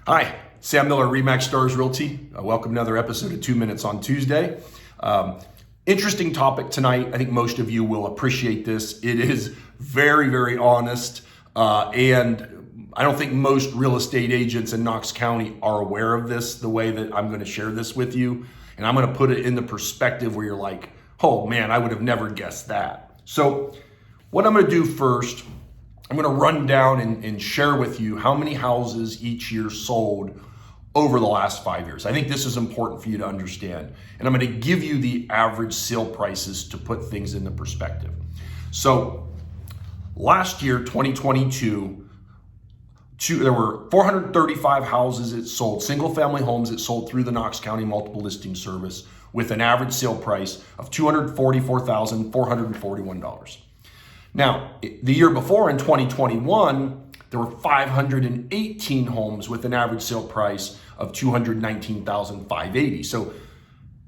Hi, Sam Miller, REMAX Stars Realty. Welcome to another episode of 2 Minutes on Tuesday. Interesting topic tonight. I think most of you will appreciate this. It is very, very honest, and I don't think most real estate agents in Knox County are aware of this the way that I'm going to share this with you. And I'm going to put it in the perspective where you're like, oh man, I would have never guessed that. So what I'm going to do first, I'm going to run down and share with you how many houses each year sold over the last 5 years. I think this is important for you to understand. And I'm going to give you the average sale prices to put things into perspective. So last year, 2022, there were 435 houses that sold, single family homes that sold through the Knox County Multiple Listing Service with an average sale price of $244,441. Now, the year before in 2021, there were 518 homes with an average sale price of $219,580. So,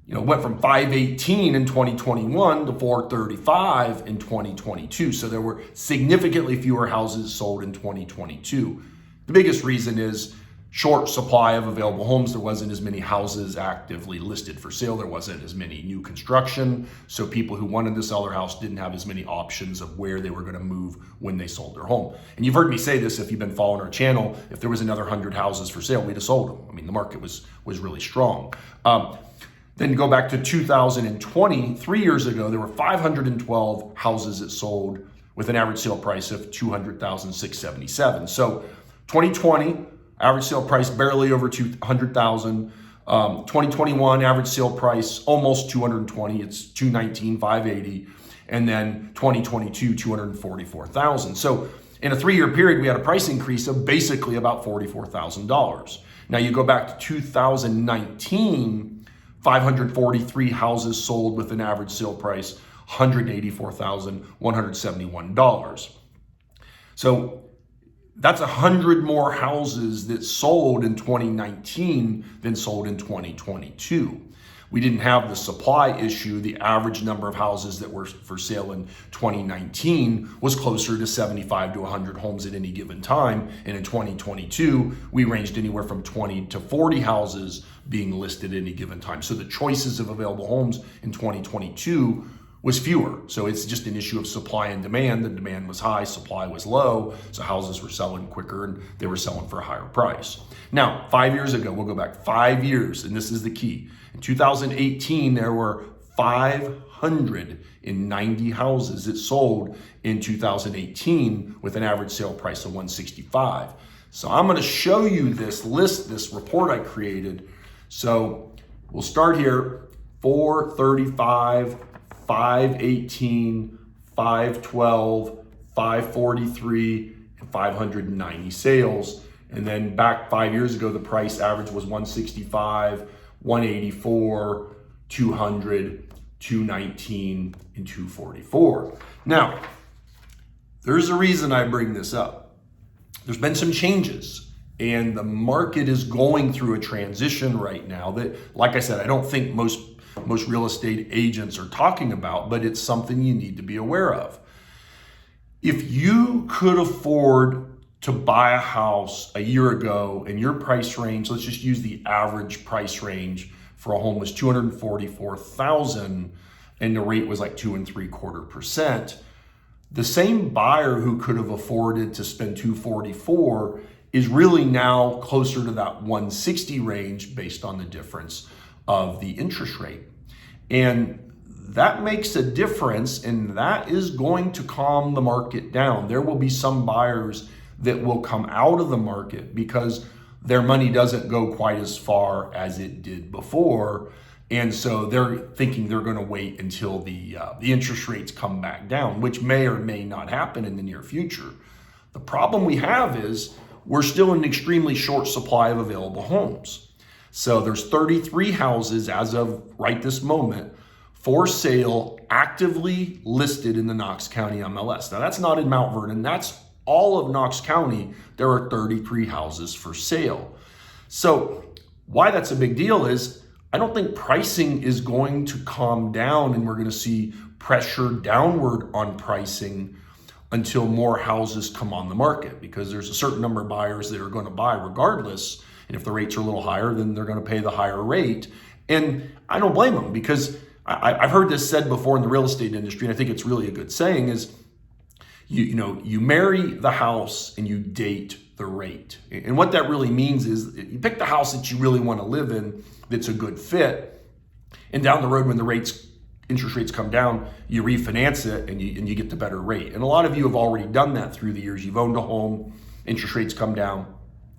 it went from 518 in 2021 to 435 in 2022. So there were significantly fewer houses sold in 2022. The biggest reason is short supply of available homes. There wasn't as many houses actively listed for sale. There wasn't as many new construction. So people who wanted to sell their house didn't have as many options of where they were going to move when they sold their home. And you've heard me say this if you've been following our channel. If there was another 100 houses for sale, we'd have sold them. I mean, the market was really strong. Then go back to 2020, 3 years ago, there were 512 houses that sold with an average sale price of $200,677. So 2020, average sale price barely over $200,000. 2021 average sale price almost $220,000. It's $219,580, and then 2022 $244,000. So in a 3-year period, we had a price increase of basically about $44,000. Now you go back to 2019, 543 houses sold with an average sale price $184,171. So that's 100 more houses that sold in 2019 than sold in 2022. We didn't have the supply issue. The average number of houses that were for sale in 2019 was closer to 75 to 100 homes at any given time. And in 2022, we ranged anywhere from 20 to 40 houses being listed at any given time. So the choices of available homes in 2022 was fewer. So it's just an issue of supply and demand. The demand was high, supply was low, so houses were selling quicker and they were selling for a higher price. Now, 5 years ago, we'll go back 5 years, and this is the key. In 2018, there were 590 houses that sold in 2018 with an average sale price of $165,000. So I'm going to show you this list, this report I created. So we'll start here, 435, 518, 512, 543, and 590 sales. And then back 5 years ago, the price average was 165, 184, 200, 219, and 244. Now, there's a reason I bring this up. There's been some changes, and the market is going through a transition right now that, like I said, I don't think most real estate agents are talking about, but it's something you need to be aware of. If you could afford to buy a house a year ago and your price range, let's just use the average price range for a home was $244,000 and the rate was like 2.75%, the same buyer who could have afforded to spend $244,000 is really now closer to that $160,000 range based on the difference of the interest rate. And that makes a difference, and that is going to calm the market down. There will be some buyers that will come out of the market because their money doesn't go quite as far as it did before. And so they're thinking they're going to wait until the interest rates come back down, which may or may not happen in the near future. The problem we have is we're still in an extremely short supply of available homes. So there's 33 houses as of right this moment for sale actively listed in the Knox County MLS. Now that's not in Mount Vernon, that's all of Knox County. There are 33 houses for sale. So why that's a big deal is I don't think pricing is going to calm down and we're going to see pressure downward on pricing until more houses come on the market, because there's a certain number of buyers that are going to buy regardless. And if the rates are a little higher, then they're going to pay the higher rate. And I don't blame them, because I've heard this said before in the real estate industry, and I think it's really a good saying, is you marry the house and you date the rate. And what that really means is you pick the house that you really want to live in, that's a good fit. And down the road, when the interest rates come down, you refinance it and you get the better rate. And a lot of you have already done that through the years. You've owned a home, interest rates come down,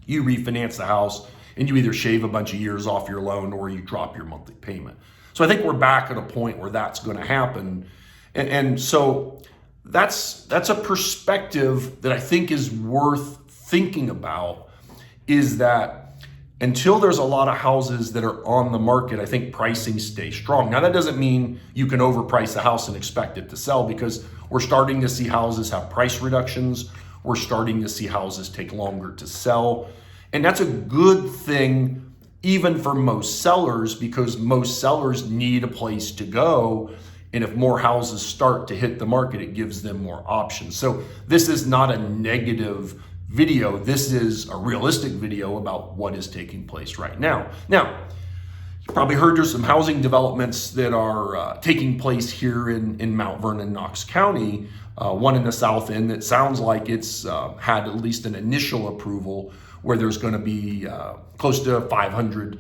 you refinance the house, and you either shave a bunch of years off your loan or you drop your monthly payment. So I think we're back at a point where that's going to happen. And so that's a perspective that I think is worth thinking about, is that until there's a lot of houses that are on the market, I think pricing stays strong. Now, that doesn't mean you can overprice a house and expect it to sell, because we're starting to see houses have price reductions. We're starting to see houses take longer to sell. And that's a good thing even for most sellers, because most sellers need a place to go. And if more houses start to hit the market, it gives them more options. So this is not a negative video. This is a realistic video about what is taking place right now. Now, you probably heard there's some housing developments that are taking place here in Mount Vernon, Knox County. One in the south end that sounds like it's had at least an initial approval, where there's going to be close to 500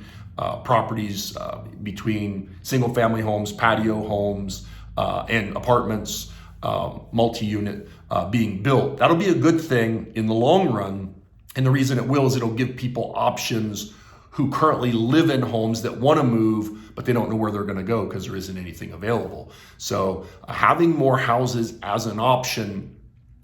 properties between single family homes, patio homes, and apartments, multi-unit being built. That'll be a good thing in the long run. And the reason it will is it'll give people options who currently live in homes that want to move, but they don't know where they're going to go because there isn't anything available. So having more houses as an option,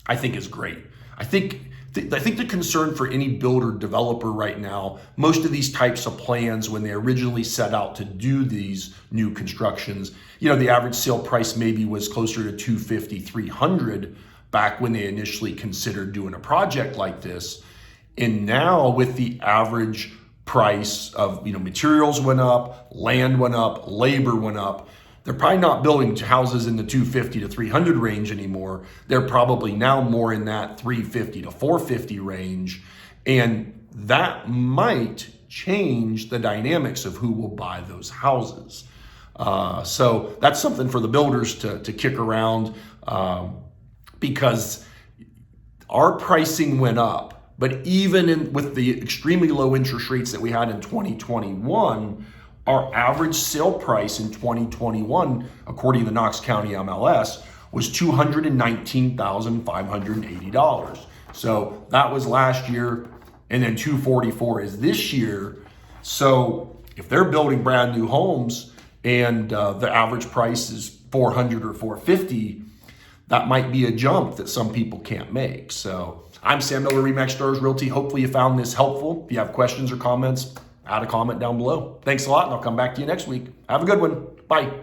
I think, is great. I think the concern for any builder developer right now, most of these types of plans, when they originally set out to do these new constructions, the average sale price maybe was closer to $250,000, $300,000 back when they initially considered doing a project like this. And now, with the average price of, materials went up, land went up, labor went up, they're probably not building houses in the 250 to 300 range anymore. They're probably now more in that 350 to 450 range. And that might change the dynamics of who will buy those houses. So that's something for the builders to kick around, because our pricing went up. But even with the extremely low interest rates that we had in 2021, our average sale price in 2021, according to the Knox County MLS, was $219,580. So that was last year, and then $244 is this year. So if they're building brand new homes and the average price is $400 or $450, that might be a jump that some people can't make. So I'm Sam Miller, REMAX Stars Realty. Hopefully you found this helpful. If you have questions or comments, add a comment down below. Thanks a lot, and I'll come back to you next week. Have a good one. Bye.